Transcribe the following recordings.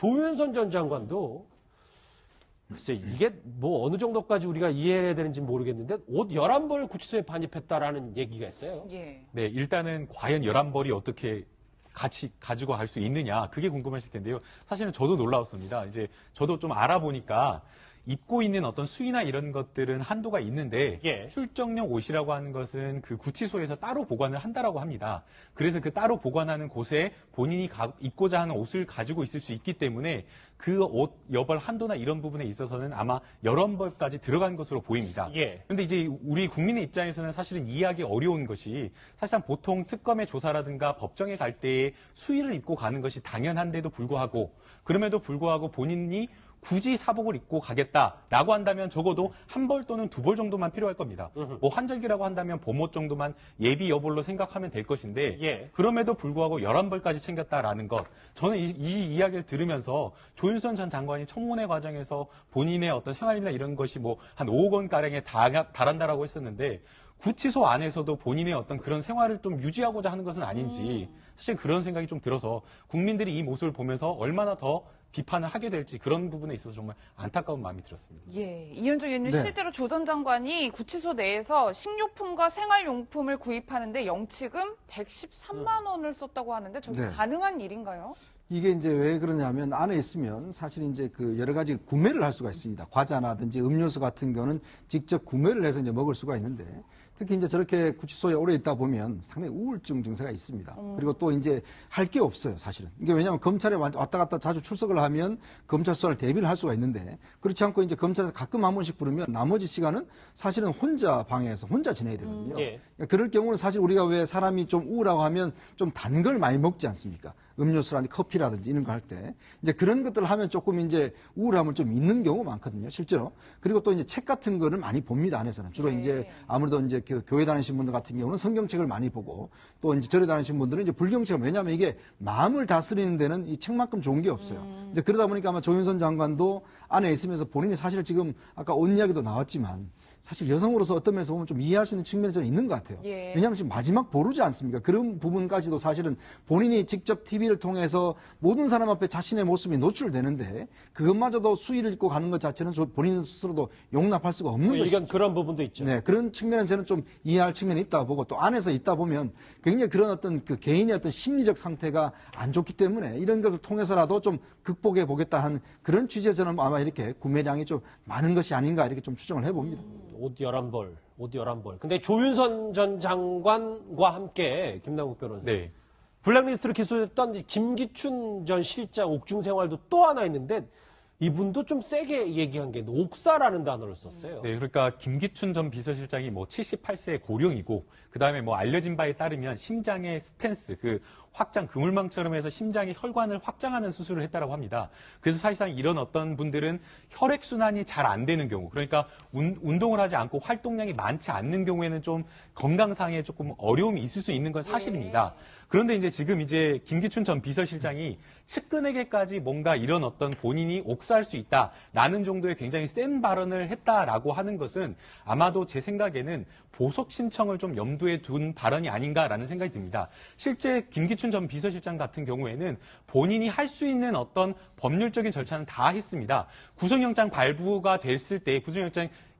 조윤선 전 장관도 글쎄 이게 뭐 어느 정도까지 우리가 이해해야 되는지 모르겠는데 옷 11벌 구치소에 반입했다라는 얘기가 있어요. 예. 네, 일단은 과연 11벌이 어떻게 같이 가지고 갈 수 있느냐 그게 궁금하실 텐데요. 사실은 저도 놀라웠습니다. 이제 저도 좀 알아보니까 입고 있는 어떤 수위나 이런 것들은 한도가 있는데 예. 출정용 옷이라고 하는 것은 그 구치소에서 따로 보관을 한다라고 합니다. 그래서 그 따로 보관하는 곳에 본인이 입고자 하는 옷을 가지고 있을 수 있기 때문에 그 옷 여벌 한도나 이런 부분에 있어서는 아마 11벌까지 들어간 것으로 보입니다. 예. 그런데 이제 우리 국민의 입장에서는 사실은 이해하기 어려운 것이 사실상 보통 특검의 조사라든가 법정에 갈 때에 수의를 입고 가는 것이 당연한데도 불구하고 그럼에도 불구하고 본인이 굳이 사복을 입고 가겠다라고 한다면 적어도 한 벌 또는 두 벌 정도만 필요할 겁니다. 뭐 환절기라고 한다면 봄옷 정도만 예비 여벌로 생각하면 될 것인데 예. 그럼에도 불구하고 11벌까지 챙겼다라는 것. 저는 이 이야기를 들으면서 조윤선 전 장관이 청문회 과정에서 본인의 어떤 생활이나 이런 것이 뭐 한 5억 원가량에 달한다라고 했었는데 구치소 안에서도 본인의 어떤 그런 생활을 좀 유지하고자 하는 것은 아닌지 사실 그런 생각이 좀 들어서 국민들이 이 모습을 보면서 얼마나 더 비판을 하게 될지 그런 부분에 있어서 정말 안타까운 마음이 들었습니다. 예, 이현정 의원님 네. 실제로 조 전 장관이 구치소 내에서 식료품과 생활용품을 구입하는데 영치금 113만 원을 썼다고 하는데 저게 네. 가능한 일인가요? 이게 이제 왜 그러냐면 안에 있으면 사실 이제 그 여러 가지 구매를 할 수가 있습니다. 과자라든지 음료수 같은 경우는 직접 구매를 해서 이제 먹을 수가 있는데 특히 이제 저렇게 구치소에 오래 있다 보면 상당히 우울증 증세가 있습니다. 그리고 또 이제 할 게 없어요, 사실은. 이게 왜냐하면 검찰에 왔다 갔다 자주 출석을 하면 검찰 수사를 대비를 할 수가 있는데 그렇지 않고 이제 검찰에서 가끔 한 번씩 부르면 나머지 시간은 사실은 혼자 방에서 혼자 지내야 되거든요. 예. 그러니까 그럴 경우는 사실 우리가 왜 사람이 좀 우울하고 하면 좀 단 걸 많이 먹지 않습니까? 음료수라든지 커피라든지 이런 거 할 때 이제 그런 것들을 하면 조금 이제 우울함을 좀 잊는 경우가 많거든요, 실제로. 그리고 또 이제 책 같은 거를 많이 봅니다, 안에서는. 주로 네. 이제 아무래도 이제 그 교회 다니신 분들 같은 경우는 성경책을 많이 보고 또 이제 절에 다니신 분들은 이제 불경책을 왜냐하면 이게 마음을 다스리는 데는 이 책만큼 좋은 게 없어요. 이제 그러다 보니까 아마 조윤선 장관도 안에 있으면서 본인이 사실 지금 아까 옷 이야기도 나왔지만 사실 여성으로서 어떤 면에서 보면 좀 이해할 수 있는 측면이 저는 있는 것 같아요. 예. 왜냐하면 지금 마지막 보루지 않습니까? 그런 부분까지도 사실은 본인이 직접 TV를 통해서 모든 사람 앞에 자신의 모습이 노출되는데 그것마저도 수의를 입고 가는 것 자체는 본인 스스로도 용납할 수가 없는 것이죠. 이건 그런 부분도 있죠. 네, 그런 측면은 저는 좀 이해할 측면이 있다고 보고 또 안에서 있다 보면 굉장히 그런 어떤 그 개인의 어떤 심리적 상태가 안 좋기 때문에 이런 것을 통해서라도 좀 극복해 보겠다 한 그런 취지에 저는 아마 이렇게 구매량이 좀 많은 것이 아닌가 이렇게 좀 추정을 해봅니다. 옷 11벌, 옷 11벌. 근데 조윤선 전 장관과 함께 김남국 변호사. 네. 블랙리스트로 기소됐던 김기춘 전 실장 옥중 생활도 또 하나 있는데 이분도 좀 세게 얘기한 게 옥사라는 단어를 썼어요. 네, 그러니까 김기춘 전 비서실장이 뭐 78세의 고령이고 그다음에 뭐 알려진 바에 따르면 심장의 스텐스 그 확장 그물망처럼 해서 심장의 혈관을 확장하는 수술을 했다라고 합니다. 그래서 사실상 이런 어떤 분들은 혈액 순환이 잘 안 되는 경우, 그러니까 운동을 하지 않고 활동량이 많지 않는 경우에는 좀 건강상에 조금 어려움이 있을 수 있는 건 사실입니다. 그런데 이제 지금 이제 김기춘 전 비서실장이 측근에게까지 뭔가 이런 어떤 본인이 옥사할 수 있다라는 정도의 굉장히 센 발언을 했다라고 하는 것은 아마도 제 생각에는 보석 신청을 좀 염두에 둔 발언이 아닌가라는 생각이 듭니다. 실제 김기춘 전 비서실장 같은 경우에는 본인이 할 수 있는 어떤 법률적인 절차는 다 했습니다. 구속영장 발부가 됐을 때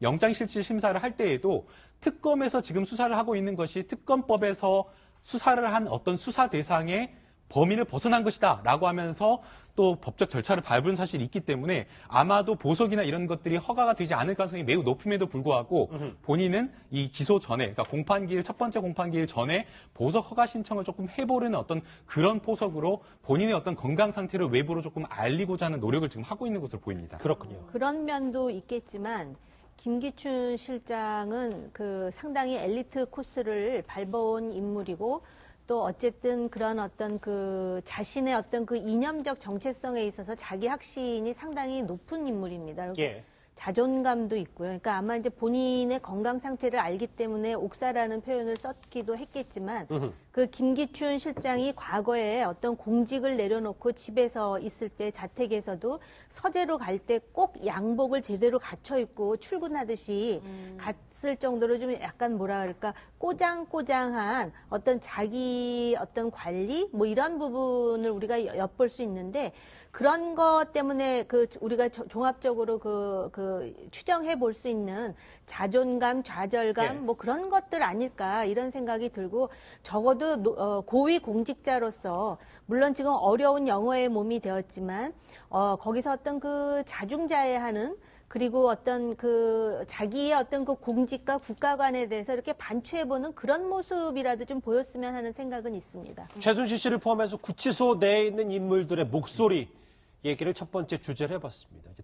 영장실질 심사를 할 때에도 특검에서 지금 수사를 하고 있는 것이 특검법에서 수사를 한 어떤 수사 대상의 범위를 벗어난 것이다 라고 하면서 또 법적 절차를 밟은 사실이 있기 때문에 아마도 보석이나 이런 것들이 허가가 되지 않을 가능성이 매우 높음에도 불구하고 본인은 이 기소 전에, 그러니까 공판기일, 첫 번째 공판기일 전에 보석 허가 신청을 조금 해보려는 어떤 그런 포석으로 본인의 어떤 건강 상태를 외부로 조금 알리고자 하는 노력을 지금 하고 있는 것으로 보입니다. 그렇군요. 그런 면도 있겠지만 김기춘 실장은 그 상당히 엘리트 코스를 밟아온 인물이고 또 어쨌든 그런 어떤 그 자신의 어떤 그 이념적 정체성에 있어서 자기 확신이 상당히 높은 인물입니다. 예. 자존감도 있고요. 그러니까 아마 이제 본인의 건강 상태를 알기 때문에 옥사라는 표현을 썼기도 했겠지만 그 김기춘 실장이 과거에 어떤 공직을 내려놓고 집에서 있을 때 자택에서도 서재로 갈 때 꼭 양복을 제대로 갖춰 입고 출근하듯이 갔을 정도로 좀 약간 뭐라 그럴까 꼬장꼬장한 어떤 자기 어떤 관리 뭐 이런 부분을 우리가 엿볼 수 있는데 그런 것 때문에 그 우리가 종합적으로 그 추정해 볼 수 있는 자존감, 좌절감 예. 뭐 그런 것들 아닐까 이런 생각이 들고 적어도 고위 공직자로서 물론 지금 어려운 영어의 몸이 되었지만 거기서 어떤 그 자중자애하는 그리고 어떤 그 자기의 어떤 그 공직과 국가관에 대해서 이렇게 반추해보는 그런 모습이라도 좀 보였으면 하는 생각은 있습니다. 최순실 씨를 포함해서 구치소 내에 있는 인물들의 목소리 얘기를 첫 번째 주제로 해봤습니다. 이제